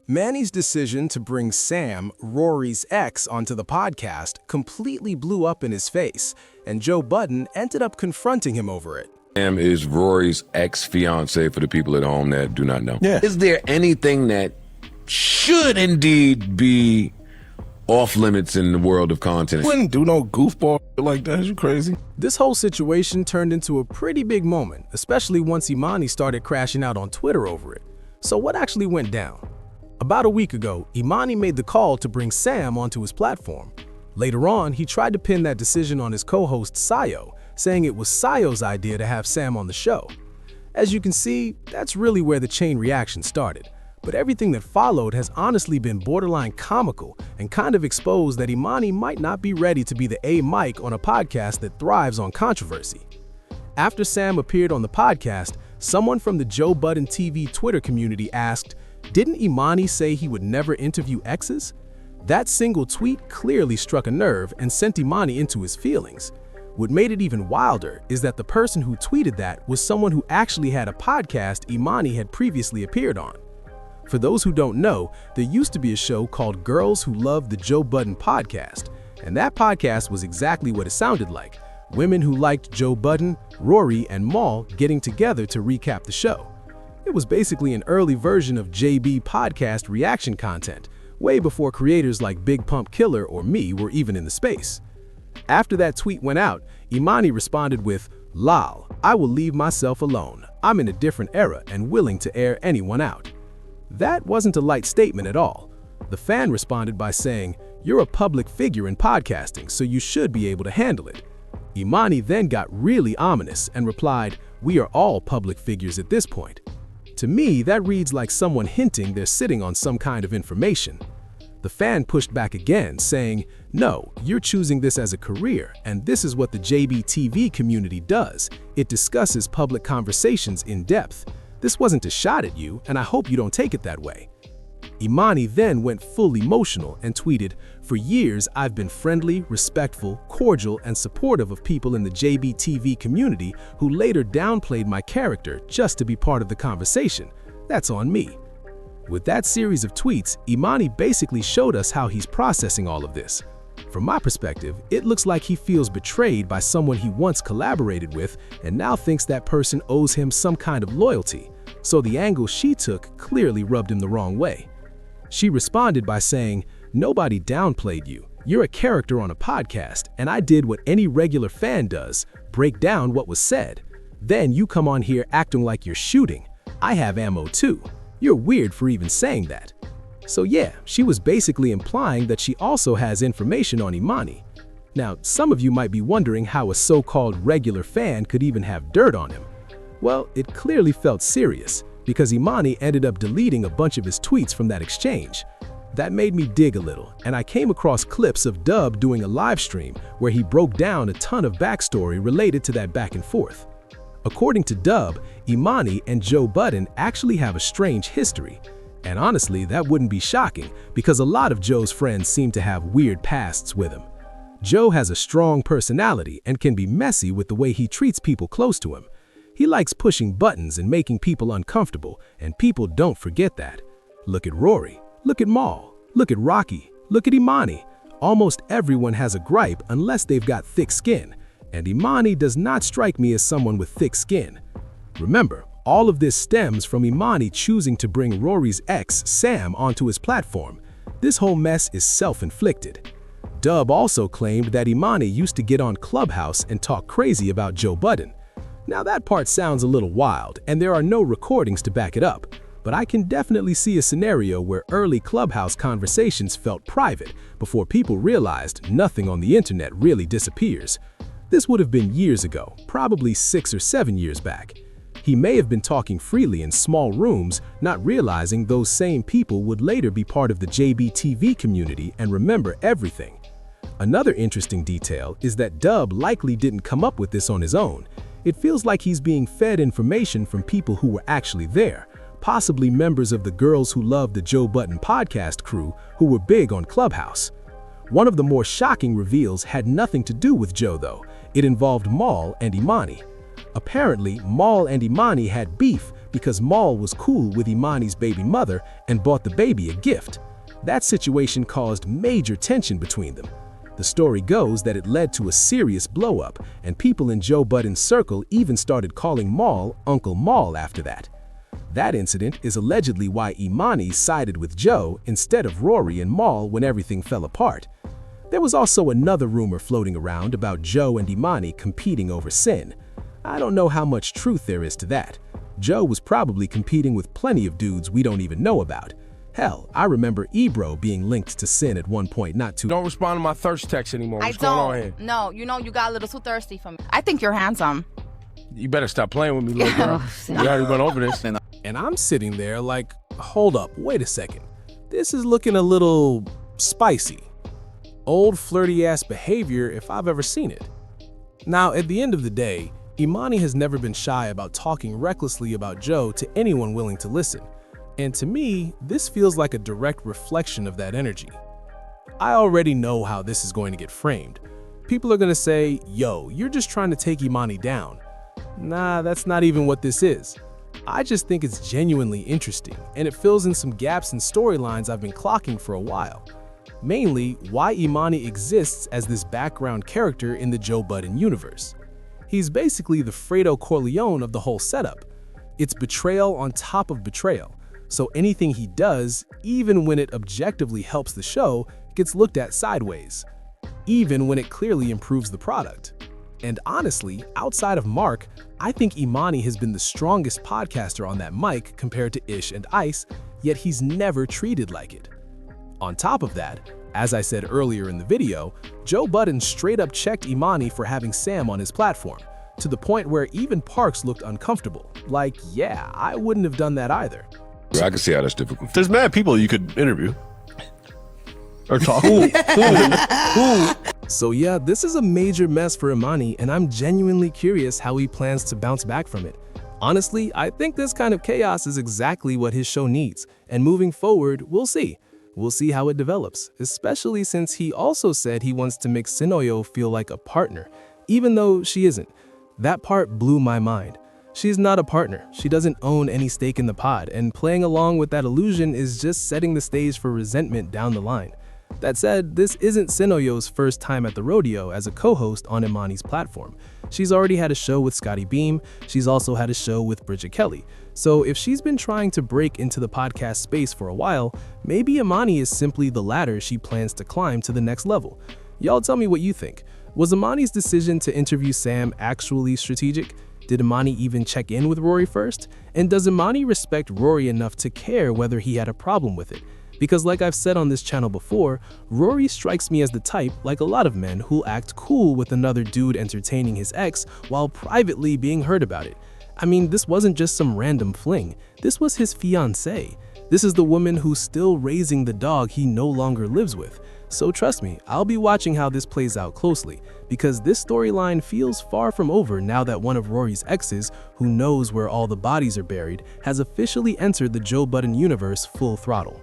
Manny's decision to bring Sam, Rory's ex, onto the podcast completely blew up in his face, and Joe Budden ended up confronting him over it. Sam is Rory's ex-fiance for the people at home that do not know. Yeah. Is there anything that should indeed be off limits in the world of content? Wouldn't do no goofball like that. You crazy? This whole situation turned into a pretty big moment, especially once Emanny started crashing out on Twitter over it. So what actually went down? About a week ago, Emanny made the call to bring Sam onto his platform. Later on, he tried to pin that decision on his co-host Sayo, saying it was Sayo's idea to have Sam on the show. As you can see, that's really where the chain reaction started. But everything that followed has honestly been borderline comical and kind of exposed that Emanny might not be ready to be the A-Mike on a podcast that thrives on controversy. After Sam appeared on the podcast, someone from the Joe Budden TV Twitter community asked, "Didn't Emanny say he would never interview exes?" That single tweet clearly struck a nerve and sent Emanny into his feelings. What made it even wilder is that the person who tweeted that was someone who actually had a podcast Emanny had previously appeared on. For those who don't know, there used to be a show called Girls Who Love the Joe Budden Podcast, and that podcast was exactly what it sounded like: women who liked Joe Budden, Rory, and Mal getting together to recap the show. It was basically an early version of JB podcast reaction content, way before creators like Big Pump Killer or me were even in the space. After that tweet went out, Emanny responded with, "Lol, I will leave myself alone. I'm in a different era and willing to air anyone out." That wasn't a light statement at all. The fan responded by saying, "You're a public figure in podcasting, so you should be able to handle it." Emanny then got really ominous and replied, "We are all public figures at this point." To me, that reads like someone hinting they're sitting on some kind of information. The fan pushed back again, saying, "No, you're choosing this as a career, and this is what the JBTV community does. It discusses public conversations in depth. This wasn't a shot at you, and I hope you don't take it that way." Emanny then went full emotional and tweeted, "For years, I've been friendly, respectful, cordial, and supportive of people in the JBTV community who later downplayed my character just to be part of the conversation. That's on me." With that series of tweets, Emanny basically showed us how he's processing all of this. From my perspective, it looks like he feels betrayed by someone he once collaborated with and now thinks that person owes him some kind of loyalty, so the angle she took clearly rubbed him the wrong way. She responded by saying, "Nobody downplayed you. You're a character on a podcast, and I did what any regular fan does, break down what was said. Then you come on here acting like you're shooting. I have ammo too. You're weird for even saying that." So yeah, she was basically implying that she also has information on Emanny. Now, some of you might be wondering how a so-called regular fan could even have dirt on him. Well, it clearly felt serious, because Emanny ended up deleting a bunch of his tweets from that exchange. That made me dig a little, and I came across clips of Dub doing a live stream where he broke down a ton of backstory related to that back and forth. According to Dub, Emanny and Joe Budden actually have a strange history. And honestly, that wouldn't be shocking, because a lot of Joe's friends seem to have weird pasts with him. Joe has a strong personality and can be messy with the way he treats people close to him. He likes pushing buttons and making people uncomfortable, and people don't forget that. Look at Rory, look at Mal, look at Rocky, look at Emanny. Almost everyone has a gripe unless they've got thick skin, and Emanny does not strike me as someone with thick skin. Remember, all of this stems from Emanny choosing to bring Rory's ex, Sam, onto his platform. This whole mess is self-inflicted. Dub also claimed that Emanny used to get on Clubhouse and talk crazy about Joe Budden. Now that part sounds a little wild, and there are no recordings to back it up, but I can definitely see a scenario where early Clubhouse conversations felt private before people realized nothing on the internet really disappears. This would have been years ago, probably 6 or 7 years back. He may have been talking freely in small rooms, not realizing those same people would later be part of the JBTV community and remember everything. Another interesting detail is that Dub likely didn't come up with this on his own. It feels like he's being fed information from people who were actually there, possibly members of the Girls Who Love the Joe Budden podcast crew who were big on Clubhouse. One of the more shocking reveals had nothing to do with Joe though. It involved Mal and Emanny. Apparently, Mal and Emanny had beef because Mal was cool with Emanny's baby mother and bought the baby a gift. That situation caused major tension between them. The story goes that it led to a serious blow-up, and people in Joe Budden's circle even started calling Mal Uncle Mal after that. That incident is allegedly why Emanny sided with Joe instead of Rory and Mal when everything fell apart. There was also another rumor floating around about Joe and Emanny competing over Sin. I don't know how much truth there is to that. Joe was probably competing with plenty of dudes we don't even know about. Hell, I remember Ebro being linked to Sin at one point not too. Don't respond to my thirst text anymore. What's going on here? No, you got a little too thirsty for me. I think you're handsome. You better stop playing with me, little girl. We already went over this. And I'm sitting there like, hold up, wait a second. This is looking a little spicy. Old flirty-ass behavior if I've ever seen it. Now, at the end of the day, Emanny has never been shy about talking recklessly about Joe to anyone willing to listen. And to me, this feels like a direct reflection of that energy. I already know how this is going to get framed. People are going to say, yo, you're just trying to take Emanny down. Nah, that's not even what this is. I just think it's genuinely interesting, and it fills in some gaps in storylines I've been clocking for a while. Mainly, why Emanny exists as this background character in the Joe Budden universe. He's basically the Fredo Corleone of the whole setup. It's betrayal on top of betrayal, so anything he does, even when it objectively helps the show, gets looked at sideways, even when it clearly improves the product. And honestly, outside of Mark, I think Emanny has been the strongest podcaster on that mic compared to Ish and Ice, yet he's never treated like it. On top of that, as I said earlier in the video, Joe Budden straight up checked Emanny for having Sam on his platform, to the point where even Parks looked uncomfortable. Like, yeah, I wouldn't have done that either. I can see how that's difficult. There's mad people you could interview. Or talk. So yeah, this is a major mess for Emanny, and I'm genuinely curious how he plans to bounce back from it. Honestly, I think this kind of chaos is exactly what his show needs, and moving forward, we'll see. We'll see how it develops, especially since he also said he wants to make Sinoyo feel like a partner, even though she isn't. That part blew my mind. She's not a partner, she doesn't own any stake in the pod, and playing along with that illusion is just setting the stage for resentment down the line. That said, this isn't Sinoyo's first time at the rodeo as a co-host on Emanny's platform. She's already had a show with Scotty Beam, she's also had a show with Bridget Kelly. So if she's been trying to break into the podcast space for a while, maybe Emanny is simply the ladder she plans to climb to the next level. Y'all tell me what you think. Was Emanny's decision to interview Sam actually strategic? Did Emanny even check in with Rory first? And does Emanny respect Rory enough to care whether he had a problem with it? Because like I've said on this channel before, Rory strikes me as the type, like a lot of men, who'll act cool with another dude entertaining his ex while privately being hurt about it. I mean, this wasn't just some random fling, this was his fiancée. This is the woman who's still raising the dog he no longer lives with. So trust me, I'll be watching how this plays out closely, because this storyline feels far from over now that one of Rory's exes, who knows where all the bodies are buried, has officially entered the Joe Budden universe full throttle.